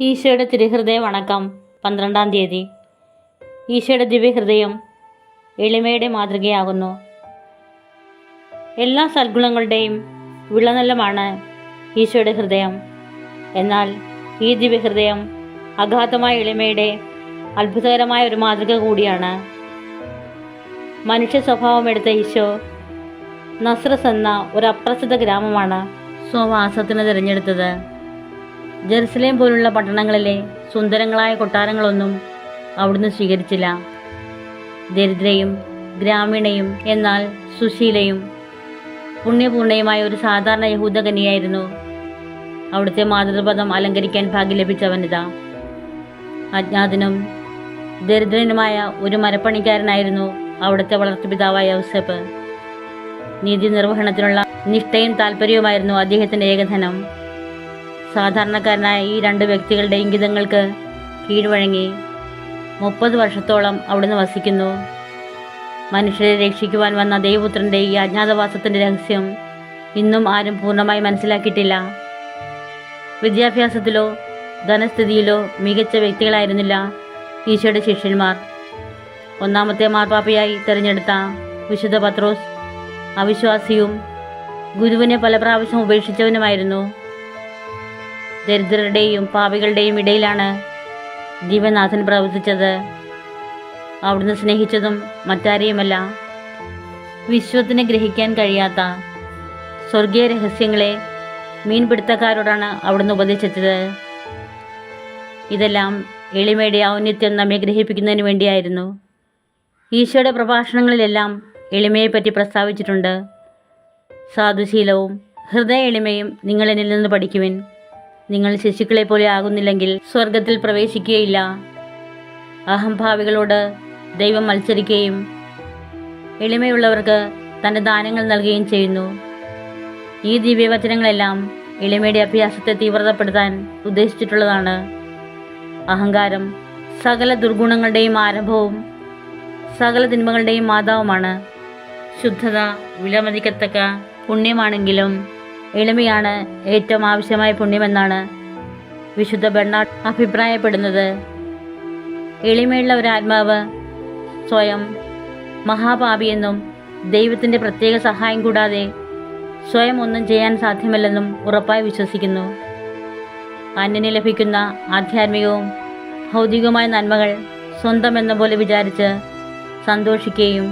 ഈശോയുടെ തിരുഹൃദയ വണക്കം 12-ാം തീയതി. ഈശോയുടെ ദിവ്യഹൃദയം എളിമയുടെ മാതൃകയാകുന്നു. എല്ലാ സദ്ഗുണങ്ങളുടെയും വിളനിലമാണ് ഈശോയുടെ ഹൃദയം. എന്നാൽ ഈ ദിവ്യഹൃദയം അഗാധമായ എളിമയുടെ അത്ഭുതകരമായ ഒരു മാതൃക കൂടിയാണ്. മനുഷ്യ സ്വഭാവമെടുത്ത ഈശോ നസ്രത്ത് എന്ന ഒരു അപ്രസിദ്ധ ഗ്രാമമാണ് സ്വവാസത്തിന് തിരഞ്ഞെടുത്തത്. ജെറുസലേം പോലുള്ള പട്ടണങ്ങളിലെ സുന്ദരങ്ങളായ കൊട്ടാരങ്ങളൊന്നും അവിടുന്ന് സ്വീകരിച്ചില്ല. ദരിദ്രയും ഗ്രാമീണയും എന്നാൽ സുശീലയും പുണ്യപൂർണയുമായ ഒരു സാധാരണ യഹൂദകന്യയായിരുന്നു അവിടുത്തെ മാതൃപദം അലങ്കരിക്കാൻ ഭാഗ്യം ലഭിച്ച വനിത. അജ്ഞാതനും ദരിദ്രനുമായ ഒരു മരപ്പണിക്കാരനായിരുന്നു അവിടുത്തെ വളർത്തുപിതാവായ യൗസേപ്പ്. നീതി നിർവഹണത്തിനുള്ള നിഷ്ഠയും താല്പര്യവുമായിരുന്നു അദ്ദേഹത്തിൻ്റെ ഏകധനം. സാധാരണക്കാരനായ ഈ രണ്ട് വ്യക്തികളുടെ ഇംഗിതങ്ങൾക്ക് കീഴ്വഴങ്ങി 30 വർഷത്തോളം അവിടുന്ന് വസിക്കുന്നു. മനുഷ്യരെ രക്ഷിക്കുവാൻ വന്ന ദൈവപുത്രൻ്റെ ഈ അജ്ഞാതവാസത്തിൻ്റെ രഹസ്യം ഇന്നും ആരും പൂർണ്ണമായി മനസ്സിലാക്കിയിട്ടില്ല. വിദ്യാഭ്യാസത്തിലോ ധനസ്ഥിതിയിലോ മികച്ച വ്യക്തികളായിരുന്നില്ല ഈശോയുടെ ശിഷ്യന്മാർ. 1-ാമത്തെ മാർപ്പാപ്പയായി തിരഞ്ഞെടുത്ത വിശുദ്ധ പത്രോസ് അവിശ്വാസിയും ഗുരുവിനെ പല പ്രാവശ്യം ഉപേക്ഷിച്ചവനുമായിരുന്നു. ദരിദ്രരുടെയും പാപികളുടെയും ഇടയിലാണ് ദിവ്യനാഥൻ പ്രവർത്തിച്ചത്. അവിടുന്ന് സ്നേഹിച്ചതും മറ്റാരെയുമല്ല, വിശ്വത്തിന് ഗ്രഹിക്കാൻ കഴിയാത്ത സ്വർഗീയ രഹസ്യങ്ങളെ മീൻപിടുത്തക്കാരോടാണ് അവിടുന്ന് ഉപദേശിച്ചത്. ഇതെല്ലാം എളിമയുടെ ഔന്നത്യം നമ്മെ ഗ്രഹിപ്പിക്കുന്നതിന് വേണ്ടിയായിരുന്നു. ഈശോയുടെ പ്രഭാഷണങ്ങളിലെല്ലാം എളിമയെപ്പറ്റി പ്രസ്താവിച്ചിട്ടുണ്ട്. സാധുശീലവും ഹൃദയ എളിമയും നിങ്ങൾ എന്നിൽ നിന്ന് പഠിക്കുവിൻ. നിങ്ങൾ ശിശുക്കളെ പോലെ ആകുന്നില്ലെങ്കിൽ സ്വർഗത്തിൽ പ്രവേശിക്കുകയില്ല. അഹംഭാവികളോട് ദൈവം മത്സരിക്കുകയും എളിമയുള്ളവർക്ക് തൻ്റെ ദാനങ്ങൾ നൽകുകയും ചെയ്യുന്നു. ഈ ദിവ്യവചനങ്ങളെല്ലാം എളിമയുടെ അഭ്യാസത്തെ തീവ്രതപ്പെടുത്താൻ ഉദ്ദേശിച്ചിട്ടുള്ളതാണ്. അഹങ്കാരം സകല ദുർഗുണങ്ങളുടെയും ആരംഭവും സകല തിന്മകളുടെയും മാതാവുമാണ്. ശുദ്ധത വിലമതിക്കത്തക്ക പുണ്യമാണെങ്കിലും എളിമയാണ് ഏറ്റവും ആവശ്യമായ പുണ്യമെന്നാണ് വിശുദ്ധ ബെർണാഡ് അഭിപ്രായപ്പെടുന്നത്. എളിമയുള്ള ഒരാത്മാവ് സ്വയം മഹാപാപിയെന്നും ദൈവത്തിൻ്റെ പ്രത്യേക സഹായം കൂടാതെ സ്വയം ഒന്നും ചെയ്യാൻ സാധ്യമല്ലെന്നും ഉറപ്പായി വിശ്വസിക്കുന്നു. അന്യന് ലഭിക്കുന്ന ആധ്യാത്മികവും ഭൗതികവുമായ നന്മകൾ സ്വന്തം എന്ന പോലെ വിചാരിച്ച് സന്തോഷിക്കുകയും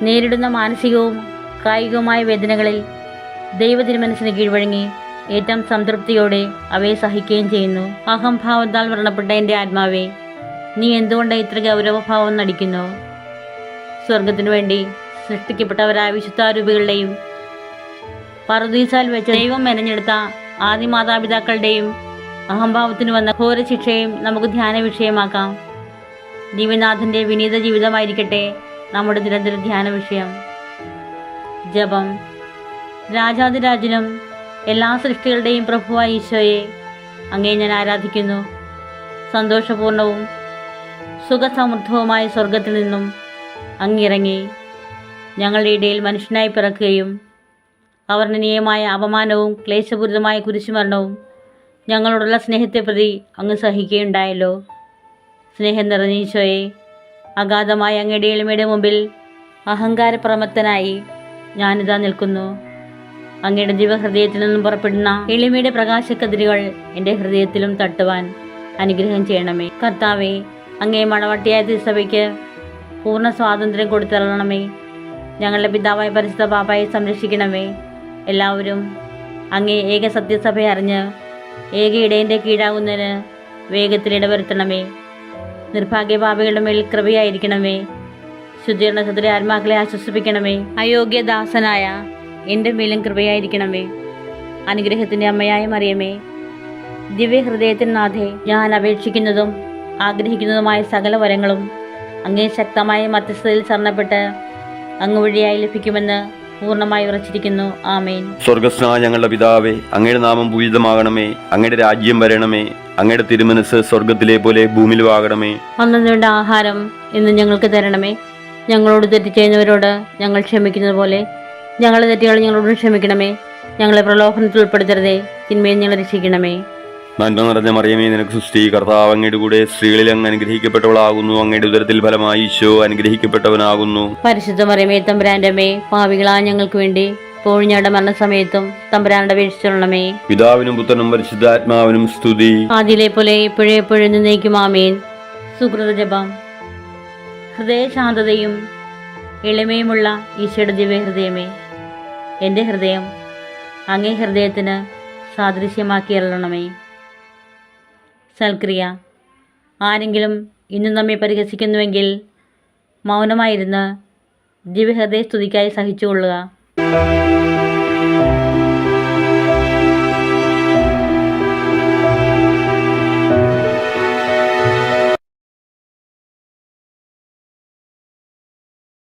നേരിടുന്ന മാനസികവും കായികവുമായ വേദനകളിൽ ദൈവതിരുമനസ്സിന് കീഴ്വഴങ്ങി ഏറ്റവും സംതൃപ്തിയോടെ അവയെ സഹിക്കുകയും ചെയ്യുന്നു. അഹംഭാവത്താൽ വ്രണപ്പെട്ട എൻ്റെ ആത്മാവേ, നീ എന്തുകൊണ്ട് ഇത്ര ഗൗരവഭാവം നടിക്കുന്നു? സ്വർഗത്തിനു വേണ്ടി സൃഷ്ടിക്കപ്പെട്ടവരായ വിശുദ്ധാരൂപികളുടെയും പറുദീസാൽ വെച്ച് ദൈവം മെനഞ്ഞെടുത്ത ആദ്യ മാതാപിതാക്കളുടെയും അഹംഭാവത്തിന് വന്ന ഘോര ശിക്ഷയും നമുക്ക് ധ്യാന വിഷയമാക്കാം. ദിവ്യനാഥൻ്റെ വിനീത ജീവിതമായിരിക്കട്ടെ നമ്മുടെ നിരന്തര ധ്യാന വിഷയം. ജപം. രാജാതിരാജനും എല്ലാ സൃഷ്ടികളുടെയും പ്രഭുവായ ഈശോയെ, അങ്ങേ ഞാൻ ആരാധിക്കുന്നു. സന്തോഷപൂർണവും സുഖസമൃദ്ധവുമായ സ്വർഗത്തിൽ നിന്നും അങ്ങിറങ്ങി ഞങ്ങളുടെ ഇടയിൽ മനുഷ്യനായി പിറക്കുകയും അവർണ്ണനീയമായ അപമാനവും ക്ലേശപൂരിതമായ കുരിശുമരണവും ഞങ്ങളോടുള്ള സ്നേഹത്തെ പ്രതി അങ്ങ് സഹിക്കുകയുണ്ടായല്ലോ. സ്നേഹം നിറഞ്ഞ ഈശോയെ, അഗാധമായ അങ്ങയുടെ എളിമയുടെ മുമ്പിൽ അഹങ്കാരപ്രമത്തനായി ഞാനിതാ നിൽക്കുന്നു. അങ്ങയുടെ ദിവ്യഹൃദയത്തിൽ നിന്നും പുറപ്പെടുന്ന എളിമയുടെ പ്രകാശക്കതിരുകൾ എൻ്റെ ഹൃദയത്തിലും തട്ടുവാൻ അനുഗ്രഹം ചെയ്യണമേ. കർത്താവേ, അങ്ങേ മണവട്ടിയായ തിരുസഭയ്ക്ക് പൂർണ്ണ സ്വാതന്ത്ര്യം കൊടുത്തരണമേ. ഞങ്ങളുടെ പിതാവായ പരിശുദ്ധ പാപ്പായെ സംരക്ഷിക്കണമേ. എല്ലാവരും അങ്ങേ ഏക സത്യസഭയെ അറിഞ്ഞ് ഏക ഇടയൻ്റെ കീഴാകുന്നതിന് വേഗത്തിൽ ഇടവരുത്തണമേ. നിർഭാഗ്യപാപികളുടെ മേൽ കൃപയായിരിക്കണമേ. ശുദ്ധീകരണത്തിലെ ആത്മാക്കളെ ആശ്വസിപ്പിക്കണമേ. അയോഗ്യദാസനായ എൻ്റെ മേലും കൃപയായിരിക്കണമേ. അനുഗ്രഹത്തിൻ്റെ അമ്മയായ മറിയമേ, ദിവ്യഹൃദയത്തിൻ നാഥേ, ഞാൻ അപേക്ഷിക്കുന്നതും ആഗ്രഹിക്കുന്നതുമായ സകല വരങ്ങളും അങ്ങേ ശക്തമായ മധ്യസ്ഥതയിൽ ശരണപ്പെട്ട് അങ്ങ് വഴിയായി ലഭിക്കുമെന്ന് പൂർണ്ണമായി ഉറച്ചിരിക്കുന്നു. ആമേൻ. സ്വർഗസ്നായ ഞങ്ങളുടെ പിതാവേ, അങ്ങയുടെ നാമം പൂജിതമാകണമേ. അങ്ങയുടെ രാജ്യം വരണമേ. അങ്ങയുടെ തിരുമനസ് സ്വർഗത്തിലെ പോലെ ഭൂമിയിലും ആകണമേ. അന്നു വേണ്ട ആഹാരം ഇന്ന് ഞങ്ങൾക്ക് തരണമേ. ഞങ്ങളോട് തെറ്റ് ചെയ്യുന്നവരോട് ഞങ്ങൾ ക്ഷമിക്കുന്നത് പോലെ ഞങ്ങളുടെ തെറ്റുകൾ ഞങ്ങളോട് ക്ഷമിക്കണമേ. ഞങ്ങളെ പ്രലോഭനത്തിൽ ഉൾപ്പെടുത്തരുതേ, തിന്മയിൽ ഞങ്ങളെ രക്ഷിക്കണമേ. നന്മ നിറഞ്ഞ മറിയമേ, നിനക്ക് സുസ്തി. കർത്താവ് അങ്ങയുടെ കൂടെ സ്ത്രീകളിൽ അങ്ങ് അനുഗ്രഹിക്കപ്പെട്ടവളാകുന്നു. അങ്ങയുടെ ഉദരത്തിൽ ഫലമായി ഈശോ അനുഗ്രഹിക്കപ്പെട്ടവനാകുന്നു. പരിശുദ്ധ മറിയമേ, തമ്പുരാന്റെ അമ്മേ, പാപികളായ ഞങ്ങൾക്ക് വേണ്ടി ഇപ്പോഴും ഞങ്ങളുടെ മരണസമയത്തും തമ്പുരാനോട് അപേക്ഷിച്ചുകൊള്ളണമേ. പിതാവിനും പുത്രനും പരിശുദ്ധാത്മാവിനും സ്തുതി. ആദിയിലെ പോലെ ഇപ്പോഴേ എപ്പോഴും എന്നേക്കും ആമേൻ. സുകൃത ജപം. ഹൃദയശാന്തതയും എളിമയുമുള്ള ഈശോയുടെ ദിവ്യഹൃദയമേ, എൻ്റെ ഹൃദയം അങ്ങേ ഹൃദയത്തിന് സാദൃശ്യമാക്കി അരുളണമേ. സൽക്രിയ. ആരെങ്കിലും ഇന്നും നമ്മെ പരിഹസിക്കുന്നുവെങ്കിൽ മൗനമായിരുന്ന് ദിവ്യഹൃദയ സ്തുതിക്കായി സഹിച്ചുകൊള്ളുക.